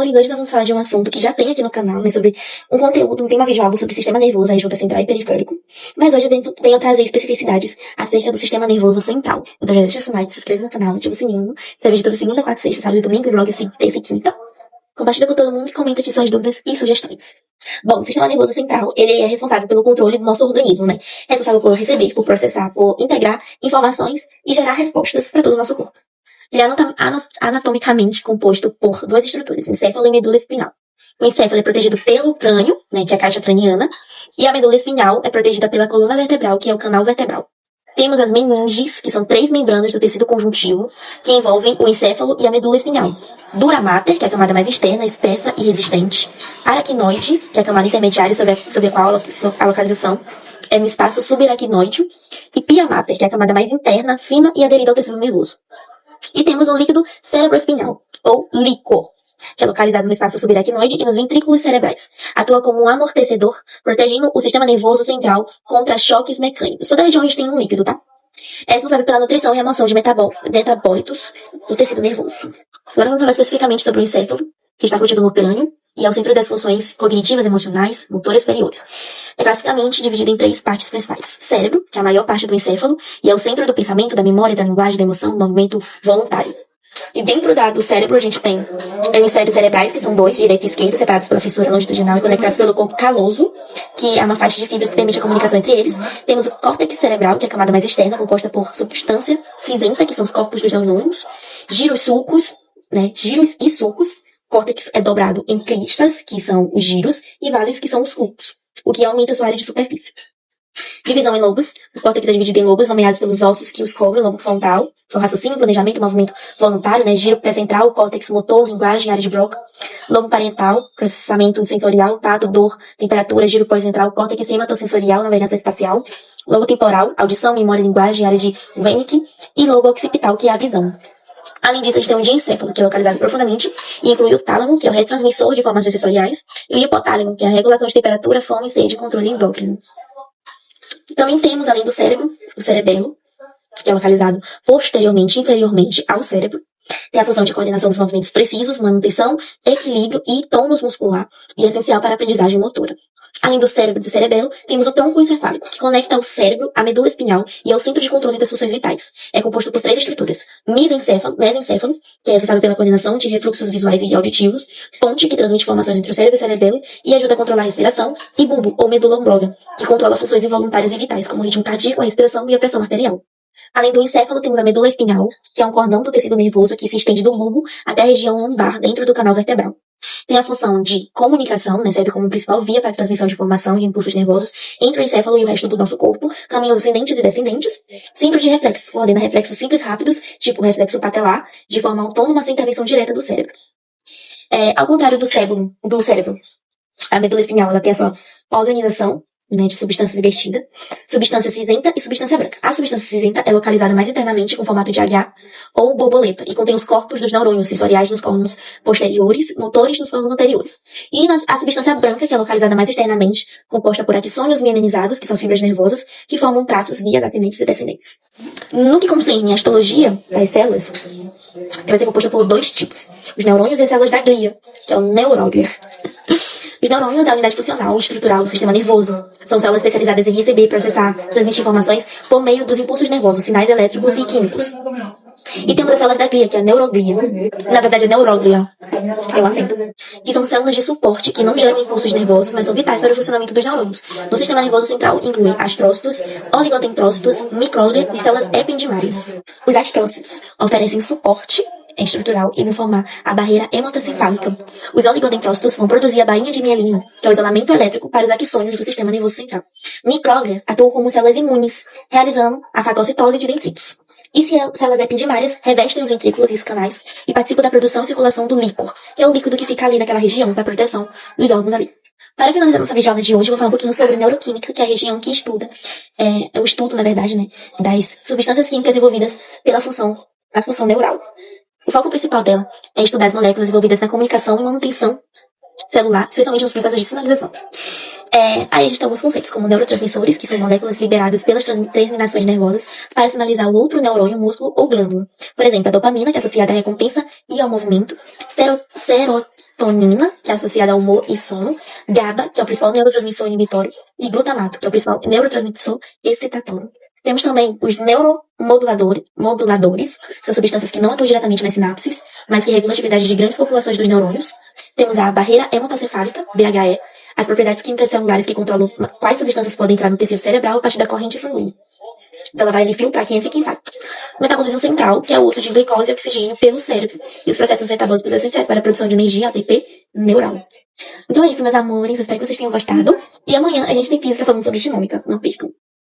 amores, hoje nós vamos falar de um assunto que já tem aqui no canal, né, sobre um conteúdo, um tema visual sobre o sistema nervoso, a junta central e periférico. Mas hoje eu venho trazer especificidades acerca do sistema nervoso central. Então já deixa o seu like, se inscreva no canal, ativa o sininho, você vídeo toda segunda, quarta, sexta, sábado e domingo, vlog assim, terça e quinta. Compartilha com todo mundo e comenta aqui suas dúvidas e sugestões. Bom, o sistema nervoso central, ele é responsável pelo controle do nosso organismo, né? É responsável por receber, por processar, por integrar informações e gerar respostas para todo o nosso corpo. Ele é anatomicamente composto por duas estruturas, encéfalo e medula espinhal. O encéfalo é protegido pelo crânio, né, que é a caixa craniana, e a medula espinhal é protegida pela coluna vertebral, que é o canal vertebral. Temos as meninges, que são 3 membranas do tecido conjuntivo, que envolvem o encéfalo e a medula espinhal. Dura mater, que é a camada mais externa, espessa e resistente. Aracnoide, que é a camada intermediária sobre a qual a localização é no espaço subaracnoide. E pia mater, que é a camada mais interna, fina e aderida ao tecido nervoso. E temos o líquido cerebroespinhal, ou líquor, que é localizado no espaço subaracnoide e nos ventrículos cerebrais. Atua como um amortecedor, protegendo o sistema nervoso central contra choques mecânicos. Toda região a gente tem um líquido, tá? É responsável pela nutrição e remoção de metabólitos do tecido nervoso. Agora vamos falar especificamente sobre o encéfalo, que está contido no crânio e é o centro das funções cognitivas, emocionais, motoras superiores. É classicamente dividido em 3 partes principais. Cérebro, que é a maior parte do encéfalo, e é o centro do pensamento, da memória, da linguagem, da emoção, do movimento voluntário. E dentro do cérebro a gente tem hemisférios cerebrais, que são 2, direita e esquerda, separados pela fissura longitudinal e conectados pelo corpo caloso, que é uma faixa de fibras que permite a comunicação entre eles. Temos o córtex cerebral, que é a camada mais externa, composta por substância cinzenta, que são os corpos dos neurônios, giros e sulcos. Córtex é dobrado em cristas, que são os giros, e vales, que são os sulcos, o que aumenta sua área de superfície. Divisão em lobos. O córtex é dividido em lobos nomeados pelos ossos que os cobrem. Lobo frontal, que é o raciocínio, planejamento, movimento voluntário, né? Giro pré-central, córtex motor, linguagem, área de Broca. Lobo parental, processamento sensorial, tato, dor, temperatura, giro pós-central, córtex hematosensorial, navegação espacial. Lobo temporal, audição, memória, linguagem, área de Wernicke. E lobo occipital, que é a visão. Além disso, a gente tem um diencéfalo, que é localizado profundamente e inclui o tálamo, que é o retransmissor de informações sensoriais, e o hipotálamo, que é a regulação de temperatura, fome, sede e controle endócrino. Também temos, além do cérebro, o cerebelo, que é localizado posteriormente, inferiormente ao cérebro. Tem a função de coordenação dos movimentos precisos, manutenção, equilíbrio e tônus muscular, e é essencial para a aprendizagem motora. Além do cérebro e do cerebelo, temos o tronco encefálico, que conecta ao cérebro, à medula espinhal e ao centro de controle das funções vitais. É composto por 3 estruturas. Mesencéfalo, que é responsável pela coordenação de refluxos visuais e auditivos. Ponte, que transmite informações entre o cérebro e o cerebelo e ajuda a controlar a respiração. E bulbo, ou medula ombrosa, que controla funções involuntárias e vitais, como o ritmo cardíaco, a respiração e a pressão arterial. Além do encéfalo, temos a medula espinhal, que é um cordão do tecido nervoso que se estende do bulbo até a região lombar, dentro do canal vertebral. Tem a função de comunicação, né, serve como principal via para a transmissão de informação de impulsos nervosos entre o encéfalo e o resto do nosso corpo, caminhos ascendentes e descendentes. Centro de reflexos, coordena reflexos simples rápidos, tipo reflexo patelar, de forma autônoma sem intervenção direta do cérebro. Ao contrário do cérebro, a medula espinhal ela tem a sua organização, né, de substâncias invertida, substância cinzenta e substância branca. A substância cinzenta é localizada mais internamente com formato de H ou borboleta e contém os corpos dos neurônios sensoriais nos cornos posteriores, motores nos cornos anteriores. E a substância branca, que é localizada mais externamente, composta por axônios mielinizados, que são as fibras nervosas, que formam tratos, vias ascendentes e descendentes. No que concerne a histologia das células, ela vai ser composta por 2 tipos: os neurônios e as células da glia, que é o neuróglia. Os neurônios é a unidade funcional e estrutural do sistema nervoso. São células especializadas em receber, processar, transmitir informações por meio dos impulsos nervosos, sinais elétricos e químicos. E temos as células da glia, que é a neuroglia. Na verdade, é neuróglia, tem um acento. Que são células de suporte que não geram impulsos nervosos, mas são vitais para o funcionamento dos neurônios. No sistema nervoso central, incluem astrócitos, oligodendrócitos, micróglia e células ependimárias. Os astrócitos oferecem suporte estrutural e vão formar a barreira hematoencefálica. Os oligodendrócitos vão produzir a bainha de mielina, que é o isolamento elétrico para os axônios do sistema nervoso central. Micróglia atuam como células imunes, realizando a fagocitose de dendritos. E células ependimárias revestem os ventrículos e os canais e participam da produção e circulação do líquor, que é o líquido que fica ali naquela região para proteção dos órgãos ali. Para finalizar nossa videoaula de hoje, eu vou falar um pouquinho sobre neuroquímica, que é a região que estuda, o estudo, na verdade, né, das substâncias químicas envolvidas na função neural. O foco principal dela é estudar as moléculas envolvidas na comunicação e manutenção celular, especialmente nos processos de sinalização. Aí a gente tem alguns conceitos, como neurotransmissores, que são moléculas liberadas pelas terminações nervosas para sinalizar o outro neurônio, músculo ou glândula. Por exemplo, a dopamina, que é associada à recompensa e ao movimento. Serotonina, que é associada ao humor e sono. GABA, que é o principal neurotransmissor inibitório. E glutamato, que é o principal neurotransmissor excitatório. Temos também os neuromoduladores, são substâncias que não atuam diretamente nas sinapses, mas que regulam a atividade de grandes populações dos neurônios. Temos a barreira hematocefálica, BHE, as propriedades químicas celulares que controlam quais substâncias podem entrar no tecido cerebral a partir da corrente sanguínea. Então ela vai ali filtrar quem entra e quem sai. O metabolismo central, que é o uso de glicose e oxigênio pelo cérebro, e os processos metabólicos essenciais para a produção de energia, ATP, neural. Então é isso, meus amores. Eu espero que vocês tenham gostado. E amanhã a gente tem física falando sobre dinâmica. Não percam.